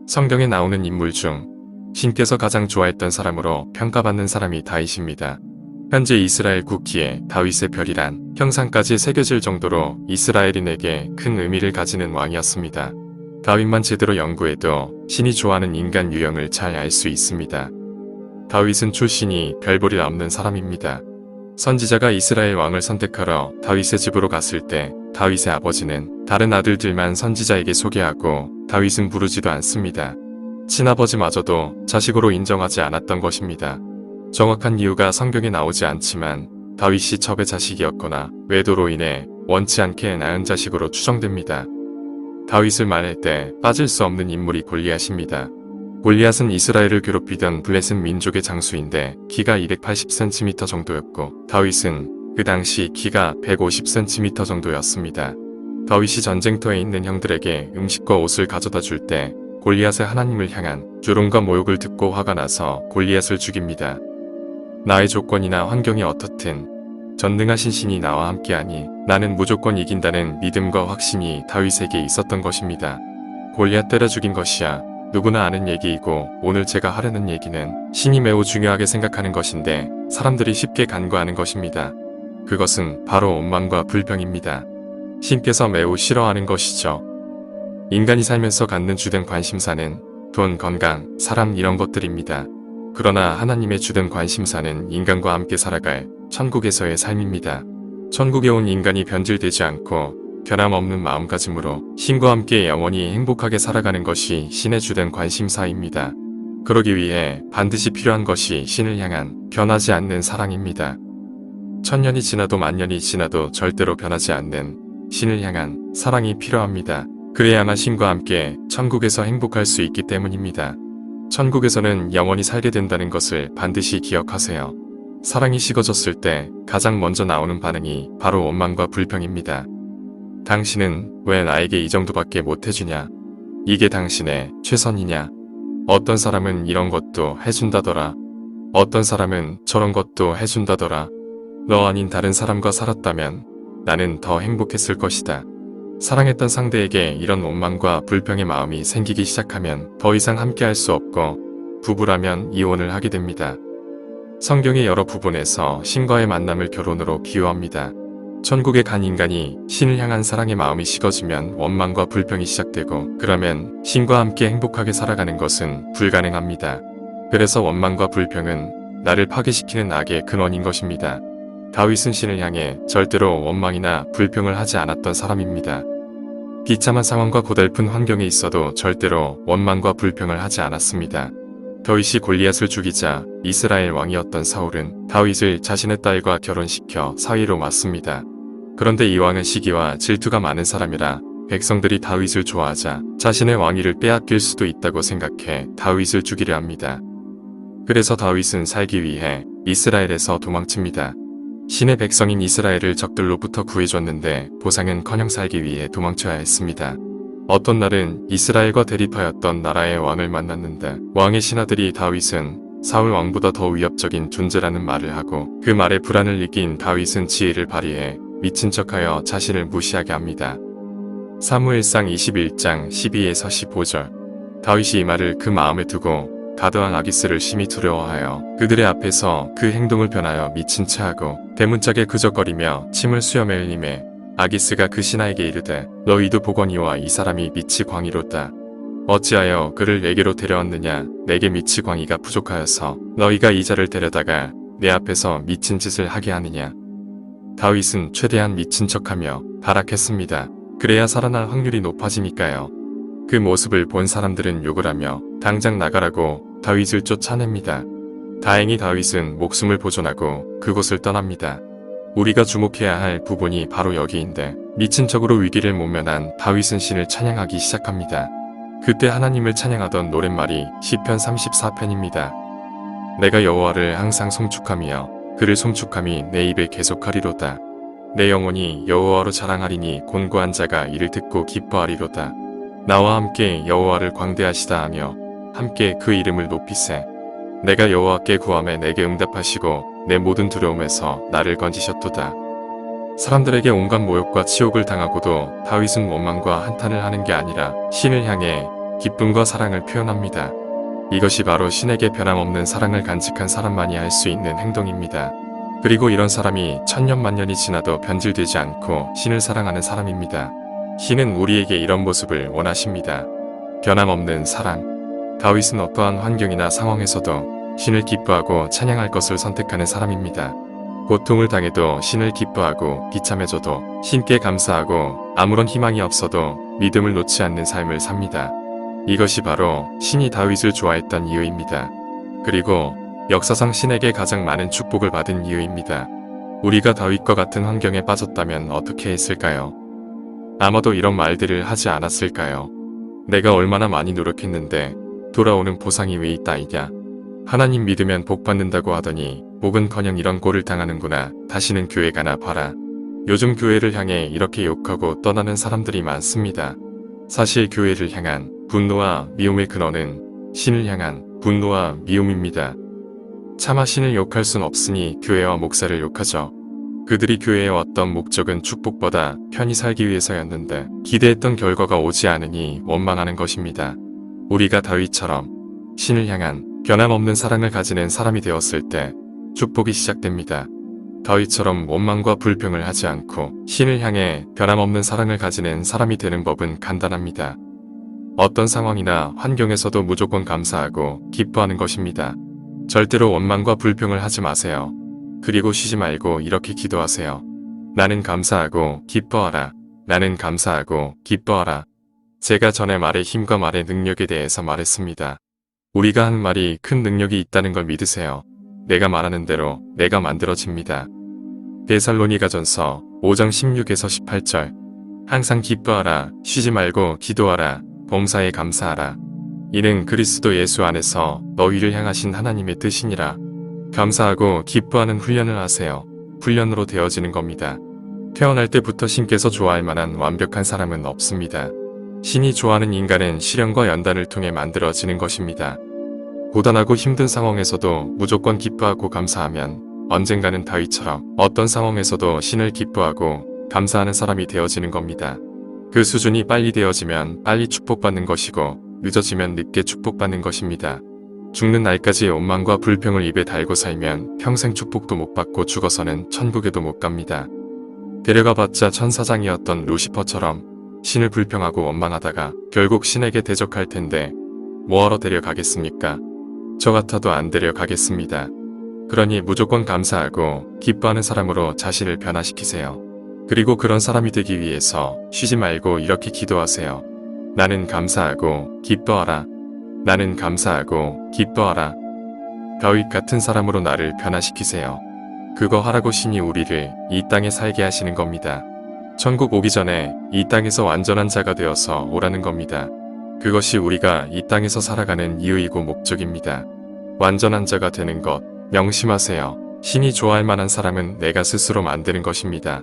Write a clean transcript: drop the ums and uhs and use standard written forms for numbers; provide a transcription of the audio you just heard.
성경에 나오는 인물 중 신께서 가장 좋아했던 사람으로 평가받는 사람이 다윗입니다. 현재 이스라엘 국기에 다윗의 별이란 형상까지 새겨질 정도로 이스라엘인에게 큰 의미를 가지는 왕이었습니다. 다윗만 제대로 연구해도 신이 좋아하는 인간 유형을 잘 알 수 있습니다. 다윗은 출신이 별 볼일 없는 사람입니다. 선지자가 이스라엘 왕을 선택하러 다윗의 집으로 갔을 때 다윗의 아버지는 다른 아들들만 선지자에게 소개하고 다윗은 부르지도 않습니다. 친아버지마저도 자식으로 인정하지 않았던 것입니다. 정확한 이유가 성경에 나오지 않지만 다윗이 첩의 자식이었거나 외도로 인해 원치 않게 낳은 자식으로 추정됩니다. 다윗을 말할 때 빠질 수 없는 인물이 골리앗입니다. 골리앗은 이스라엘을 괴롭히던 블레셋 민족의 장수인데 키가 280cm 정도였고 다윗은 그 당시 키가 150cm 정도였습니다. 다윗이 전쟁터에 있는 형들에게 음식과 옷을 가져다 줄 때 골리앗의 하나님을 향한 조롱과 모욕을 듣고 화가 나서 골리앗을 죽입니다. 나의 조건이나 환경이 어떻든 전능하신 신이 나와 함께하니 나는 무조건 이긴다는 믿음과 확신이 다윗에게 있었던 것입니다. 골리앗 때려 죽인 것이야 누구나 아는 얘기이고 오늘 제가 하려는 얘기는 신이 매우 중요하게 생각하는 것인데 사람들이 쉽게 간과하는 것입니다. 그것은 바로 원망과 불평입니다. 신께서 매우 싫어하는 것이죠. 인간이 살면서 갖는 주된 관심사는 돈, 건강, 사람 이런 것들입니다. 그러나 하나님의 주된 관심사는 인간과 함께 살아갈 천국에서의 삶입니다. 천국에 온 인간이 변질되지 않고 변함없는 마음가짐으로 신과 함께 영원히 행복하게 살아가는 것이 신의 주된 관심사입니다. 그러기 위해 반드시 필요한 것이 신을 향한 변하지 않는 사랑입니다. 천년이 지나도 만년이 지나도 절대로 변하지 않는 신을 향한 사랑이 필요합니다. 그래야만 신과 함께 천국에서 행복할 수 있기 때문입니다. 천국에서는 영원히 살게 된다는 것을 반드시 기억하세요. 사랑이 식어졌을 때 가장 먼저 나오는 반응이 바로 원망과 불평입니다. 당신은 왜 나에게 이 정도밖에 못해주냐? 이게 당신의 최선이냐? 어떤 사람은 이런 것도 해준다더라. 어떤 사람은 저런 것도 해준다더라. 너 아닌 다른 사람과 살았다면 나는 더 행복했을 것이다. 사랑했던 상대에게 이런 원망과 불평의 마음이 생기기 시작하면 더 이상 함께할 수 없고 부부라면 이혼을 하게 됩니다. 성경의 여러 부분에서 신과의 만남을 결혼으로 비유합니다. 천국에 간 인간이 신을 향한 사랑의 마음이 식어지면 원망과 불평이 시작되고 그러면 신과 함께 행복하게 살아가는 것은 불가능합니다. 그래서 원망과 불평은 나를 파괴시키는 악의 근원인 것입니다. 다윗은 신을 향해 절대로 원망이나 불평을 하지 않았던 사람입니다. 비참한 상황과 고달픈 환경에 있어도 절대로 원망과 불평을 하지 않았습니다. 다윗이 골리앗을 죽이자 이스라엘 왕이었던 사울은 다윗을 자신의 딸과 결혼시켜 사위로 맞습니다. 그런데 이 왕은 시기와 질투가 많은 사람이라 백성들이 다윗을 좋아하자 자신의 왕위를 빼앗길 수도 있다고 생각해 다윗을 죽이려 합니다. 그래서 다윗은 살기 위해 이스라엘에서 도망칩니다. 신의 백성인 이스라엘을 적들로부터 구해줬는데 보상은커녕 살기 위해 도망쳐야 했습니다. 어떤 날은 이스라엘과 대립하였던 나라의 왕을 만났는데 왕의 신하들이 다윗은 사울 왕보다 더 위협적인 존재라는 말을 하고 그 말에 불안을 느낀 다윗은 지혜를 발휘해 미친 척하여 자신을 무시하게 합니다. 사무엘상 21장 12에서 15절. 다윗이 이 말을 그 마음에 두고 가드왕 아기스를 심히 두려워하여 그들의 앞에서 그 행동을 변하여 미친 체하고 대문짝에 그적거리며 침을 수염에 흘리매 아기스가 그 신하에게 이르되 너희도 보거니와 이 사람이 미치 광이로다. 어찌하여 그를 내게로 데려왔느냐? 내게 미치 광이가 부족하여서 너희가 이 자를 데려다가 내 앞에서 미친 짓을 하게 하느냐? 다윗은 최대한 미친 척하며 발악했습니다. 그래야 살아날 확률이 높아지니까요. 그 모습을 본 사람들은 욕을 하며 당장 나가라고 다윗을 쫓아냅니다. 다행히 다윗은 목숨을 보존하고 그곳을 떠납니다. 우리가 주목해야 할 부분이 바로 여기인데 미친 척으로 위기를 모면한 다윗은 신을 찬양하기 시작합니다. 그때 하나님을 찬양하던 노랫말이 시편 34편입니다. 내가 여호와를 항상 송축하며 그를 송축함이 내 입에 계속하리로다. 내 영혼이 여호와로 자랑하리니 곤고한 자가 이를 듣고 기뻐하리로다. 나와 함께 여호와를 광대하시다 하며 함께 그 이름을 높이세. 내가 여호와께 구함에 내게 응답하시고 내 모든 두려움에서 나를 건지셨도다. 사람들에게 온갖 모욕과 치욕을 당하고도 다윗은 원망과 한탄을 하는 게 아니라 신을 향해 기쁨과 사랑을 표현합니다. 이것이 바로 신에게 변함없는 사랑을 간직한 사람만이 할 수 있는 행동입니다. 그리고 이런 사람이 천년만년이 지나도 변질되지 않고 신을 사랑하는 사람입니다. 신은 우리에게 이런 모습을 원하십니다. 변함없는 사랑. 다윗은 어떠한 환경이나 상황에서도 신을 기뻐하고 찬양할 것을 선택하는 사람입니다. 고통을 당해도 신을 기뻐하고 비참해져도 신께 감사하고 아무런 희망이 없어도 믿음을 놓지 않는 삶을 삽니다. 이것이 바로 신이 다윗을 좋아했던 이유입니다. 그리고 역사상 신에게 가장 많은 축복을 받은 이유입니다. 우리가 다윗과 같은 환경에 빠졌다면 어떻게 했을까요? 아마도 이런 말들을 하지 않았을까요? 내가 얼마나 많이 노력했는데 돌아오는 보상이 왜 있다이냐? 하나님 믿으면 복 받는다고 하더니 복은커녕 이런 꼴을 당하는구나. 다시는 교회 가나 봐라. 요즘 교회를 향해 이렇게 욕하고 떠나는 사람들이 많습니다. 사실 교회를 향한 분노와 미움의 근원은 신을 향한 분노와 미움입니다. 차마 신을 욕할 순 없으니 교회와 목사를 욕하죠. 그들이 교회에 왔던 목적은 축복보다 편히 살기 위해서였는데 기대했던 결과가 오지 않으니 원망하는 것입니다. 우리가 다윗처럼 신을 향한 변함없는 사랑을 가지는 사람이 되었을 때 축복이 시작됩니다. 다윗처럼 원망과 불평을 하지 않고 신을 향해 변함없는 사랑을 가지는 사람이 되는 법은 간단합니다. 어떤 상황이나 환경에서도 무조건 감사하고 기뻐하는 것입니다. 절대로 원망과 불평을 하지 마세요. 그리고 쉬지 말고 이렇게 기도하세요. 나는 감사하고 기뻐하라. 나는 감사하고 기뻐하라. 제가 전에 말의 힘과 말의 능력에 대해서 말했습니다. 우리가 한 말이 큰 능력이 있다는 걸 믿으세요. 내가 말하는 대로 내가 만들어집니다. 데살로니가전서 5장 16에서 18절. 항상 기뻐하라. 쉬지 말고 기도하라. 범사에 감사하라. 이는 그리스도 예수 안에서 너희를 향하신 하나님의 뜻이니라. 감사하고 기뻐하는 훈련을 하세요. 훈련으로 되어지는 겁니다. 태어날 때부터 신께서 좋아할 만한 완벽한 사람은 없습니다. 신이 좋아하는 인간은 시련과 연단을 통해 만들어지는 것입니다. 고단하고 힘든 상황에서도 무조건 기뻐하고 감사하면 언젠가는 다윗처럼 어떤 상황에서도 신을 기뻐하고 감사하는 사람이 되어지는 겁니다. 그 수준이 빨리 되어지면 빨리 축복받는 것이고 늦어지면 늦게 축복받는 것입니다. 죽는 날까지 원망과 불평을 입에 달고 살면 평생 축복도 못 받고 죽어서는 천국에도 못 갑니다. 데려가봤자 천사장이었던 루시퍼처럼 신을 불평하고 원망하다가 결국 신에게 대적할 텐데 뭐하러 데려가겠습니까? 저 같아도 안 데려가겠습니다. 그러니 무조건 감사하고 기뻐하는 사람으로 자신을 변화시키세요. 그리고 그런 사람이 되기 위해서 쉬지 말고 이렇게 기도하세요. 나는 감사하고 기뻐하라. 나는 감사하고 기뻐하라. 다윗 같은 사람으로 나를 변화시키세요. 그거 하라고 신이 우리를 이 땅에 살게 하시는 겁니다. 천국 오기 전에 이 땅에서 완전한 자가 되어서 오라는 겁니다. 그것이 우리가 이 땅에서 살아가는 이유이고 목적입니다. 완전한 자가 되는 것 명심하세요. 신이 좋아할 만한 사람은 내가 스스로 만드는 것입니다.